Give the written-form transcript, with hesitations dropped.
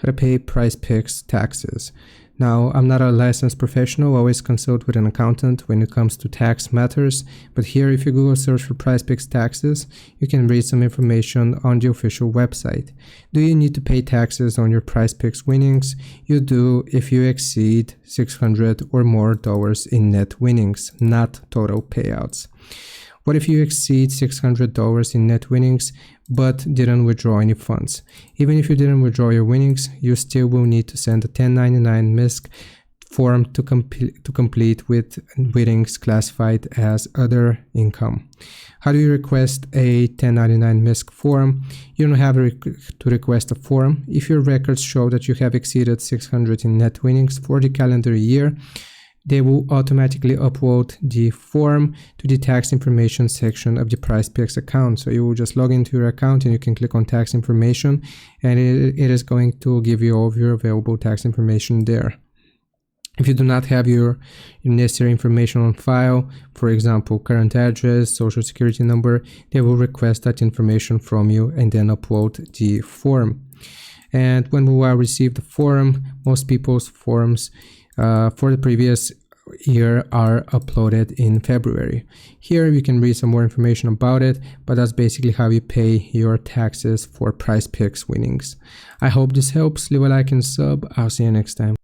how to pay Prizepicks taxes. Now, I'm not a licensed professional, always consult with an accountant when it comes to tax matters, but here if you Google search for Prizepicks taxes, you can read some information on the official website. Do you need to pay taxes on your Prizepicks winnings? You do if you exceed $600 or more in net winnings, not total payouts. What if you exceed $600 in net winnings but didn't withdraw any funds? Even if you didn't withdraw your winnings, you still will need to send a 1099 MISC form to complete with winnings classified as other income. How do you request a 1099 MISC form? You don't have to request a form. If your records show that you have exceeded 600 in net winnings for the calendar year, they will automatically upload the form to the tax information section of the Prizepicks account. So you will just log into your account and you can click on tax information, and it is going to give you all of your available tax information there. If you do not have your necessary information on file, for example, current address, social security number, they will request that information from you and then upload the form. And when we will receive the form, most people's forms for the previous year are uploaded in February. Here you can read some more information about it, but that's basically how you pay your taxes for Prizepicks winnings. I hope this helps. Leave a like and sub. I'll see you next time.